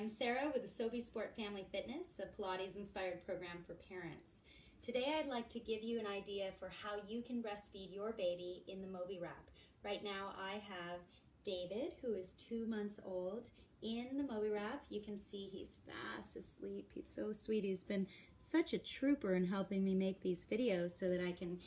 I'm Sarah with the Soby Sport Family Fitness, a Pilates-inspired program for parents. Today I'd like to give you an idea for how you can breastfeed your baby in the Moby wrap. Right now I have David, who is 2 months old, in the Moby wrap. You can see he's fast asleep. He's so sweet. He's been such a trooper in helping me make these videos so that I can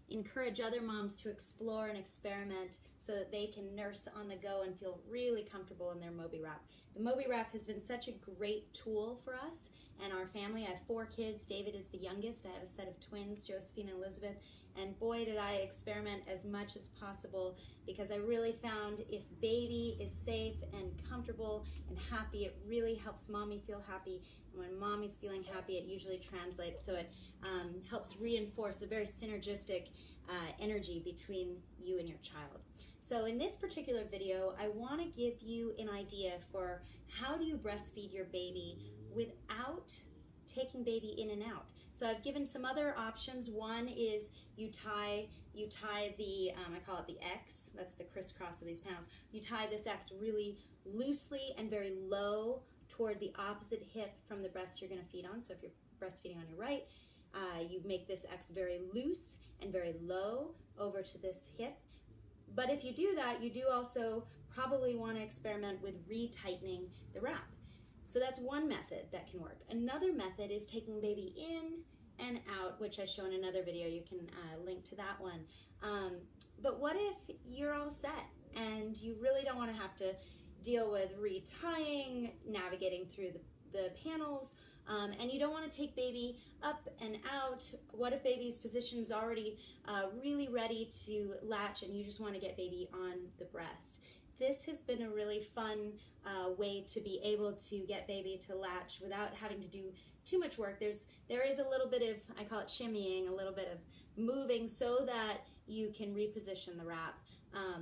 encourage other moms to explore and experiment so that they can nurse on the go and feel really comfortable in their Moby wrap. The Moby wrap has been such a great tool for us and our family. I have 4 kids. David is the youngest. I have a set of twins, Josephine and Elizabeth, and boy did I experiment as much as possible because I really found if baby is safe and comfortable and happy, it really helps mommy feel happy, and when mommy's feeling happy, it usually translates, so it helps reinforce a very synergistic energy between you and your child. So in this particular video, I want to give you an idea for how do you breastfeed your baby without taking baby in and out. So I've given some other options. One is you tie the, I call it the X, that's the crisscross of these panels. You tie this X really loosely and very low toward the opposite hip from the breast you're going to feed on. So if you're breastfeeding on your right, you make this X very loose and very low over to this hip. But if you do that, you do also probably want to experiment with retightening the wrap. So that's one method that can work. Another method is taking baby in and out, which I show in another video. You can link to that one. But what if you're all set and you really don't want to have to deal with retying, navigating through the panels, and you don't want to take baby up and out? What if baby's position is already really ready to latch and you just want to get baby on the breast? This has been a really fun way to be able to get baby to latch without having to do too much work. There is a little bit of, I call it shimmying, a little bit of moving so that you can reposition the wrap,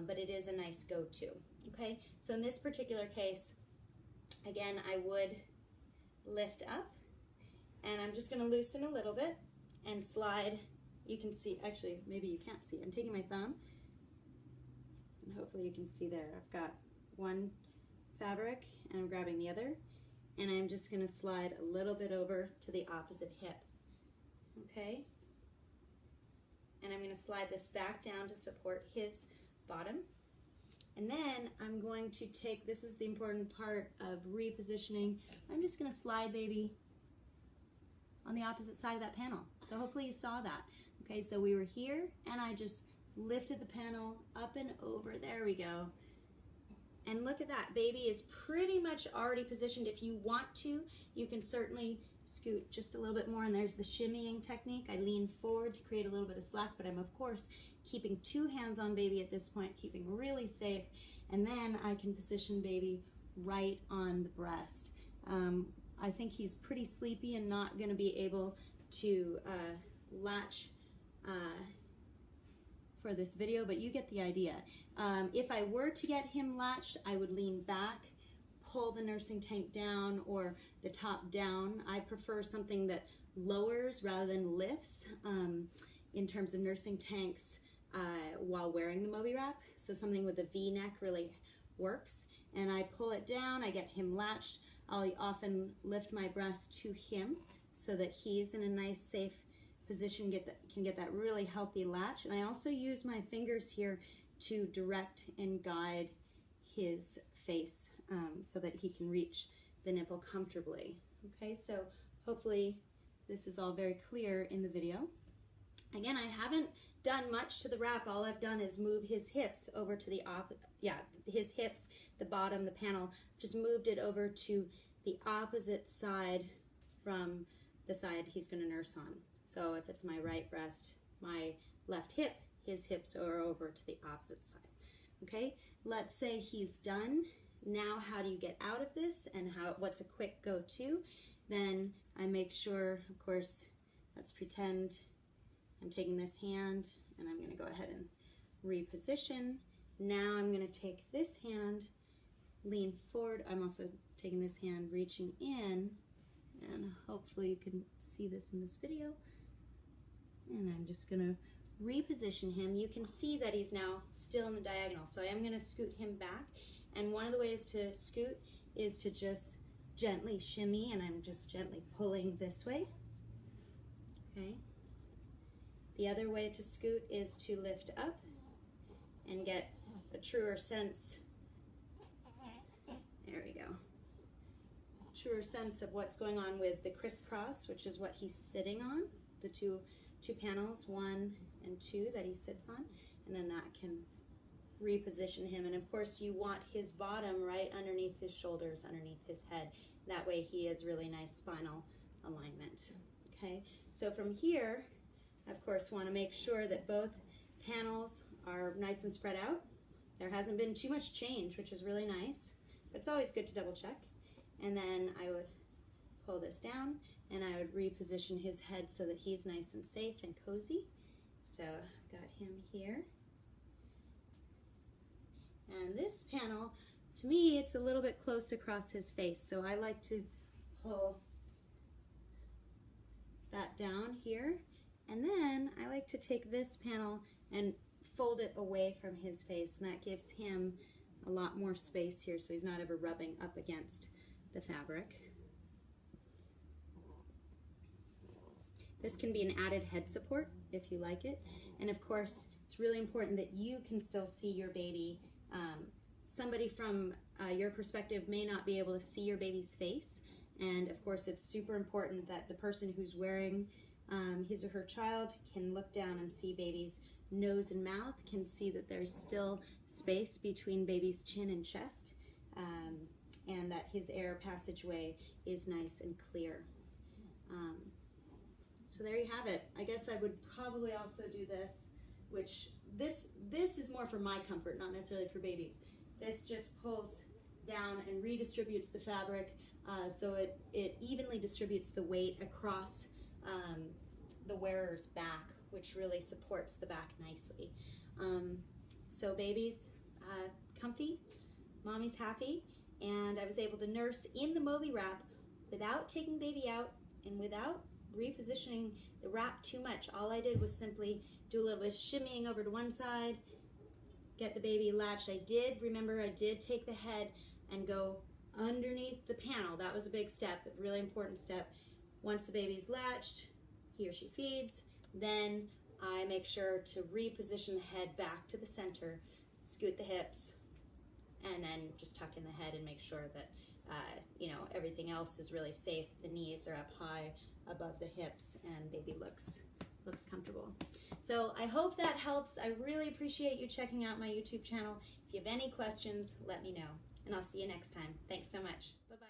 but it is a nice go-to. Okay, so in this particular case, again, I would lift up, and I'm just going to loosen a little bit and slide. You can see, actually, maybe you can't see. I'm taking my thumb, and hopefully you can see there. I've got one fabric, and I'm grabbing the other, and I'm just going to slide a little bit over to the opposite hip. Okay? And I'm going to slide this back down to support his bottom. And then I'm going to take, this is the important part of repositioning, I'm just going to slide baby on the opposite side of that panel. So hopefully you saw that. Okay, so we were here and I just lifted the panel up and over. There we go. And look at that, baby is pretty much already positioned. If you want to, you can certainly scoot just a little bit more, and there's the shimmying technique. I lean forward to create a little bit of slack, but I'm of course keeping 2 hands on baby at this point, keeping really safe, and then I can position baby right on the breast. I think he's pretty sleepy and not going to be able to latch for this video, but you get the idea. If I were to get him latched, I would lean back, pull the nursing tank down or the top down. I prefer something that lowers rather than lifts in terms of nursing tanks while wearing the Moby wrap. So something with a V-neck really works. And I pull it down, I get him latched. I'll often lift my breast to him so that he's in a nice safe position, can get that really healthy latch. And I also use my fingers here to direct and guide his face so that he can reach the nipple comfortably. Okay, so hopefully this is all very clear in the video. Again, I haven't done much to the wrap. All I've done is move his hips over to the his hips, the bottom, the panel, just moved it over to the opposite side from the side he's going to nurse on. So if it's my right breast, my left hip, his hips are over to the opposite side. Okay, let's say he's done. Now how do you get out of this, and what's a quick go-to? Then I make sure, of course, let's pretend I'm taking this hand and I'm going to go ahead and reposition. Now I'm going to take this hand, lean forward. I'm also taking this hand, reaching in, and hopefully you can see this in this video. And I'm just going to reposition him. You can see that he's now still in the diagonal, so I am going to scoot him back. And one of the ways to scoot is to just gently shimmy, and I'm just gently pulling this way. Okay. The other way to scoot is to lift up and get a truer sense. There we go. Truer sense of what's going on with the crisscross, which is what he's sitting on, the two panels, 1 and 2 that he sits on, and then that can reposition him. And of course you want his bottom right underneath his shoulders, underneath his head. That way he has really nice spinal alignment. Okay, so from here, of course, want to make sure that both panels are nice and spread out. There hasn't been too much change, which is really nice, but it's always good to double check. And then I would pull this down and I would reposition his head so that he's nice and safe and cozy. So I've got him here. And this panel, to me, it's a little bit close across his face, so I like to pull that down here. And then I like to take this panel and fold it away from his face, and that gives him a lot more space here so he's not ever rubbing up against the fabric. This can be an added head support if you like it. And of course, it's really important that you can still see your baby. Somebody from your perspective may not be able to see your baby's face. And of course, it's super important that the person who's wearing his or her child can look down and see baby's nose and mouth, can see that there's still space between baby's chin and chest, and that his air passageway is nice and clear. So there you have it. I guess I would probably also do this, which this is more for my comfort, not necessarily for babies. This just pulls down and redistributes the fabric, so it evenly distributes the weight across the wearer's back, which really supports the back nicely. So babies, comfy, mommy's happy, and I was able to nurse in the Moby wrap without taking baby out and without repositioning the wrap too much. All I did was simply do a little bit of shimmying over to one side, get the baby latched. I did take the head and go underneath the panel. That was a big step, a really important step. Once the baby's latched, he or she feeds, then I make sure to reposition the head back to the center, scoot the hips, and then just tuck in the head and make sure that everything else is really safe. The knees are up high above the hips and baby looks comfortable. So I hope that helps. I really appreciate you checking out my YouTube channel. If you have any questions, let me know, and I'll see you next time. Thanks so much. Bye-bye.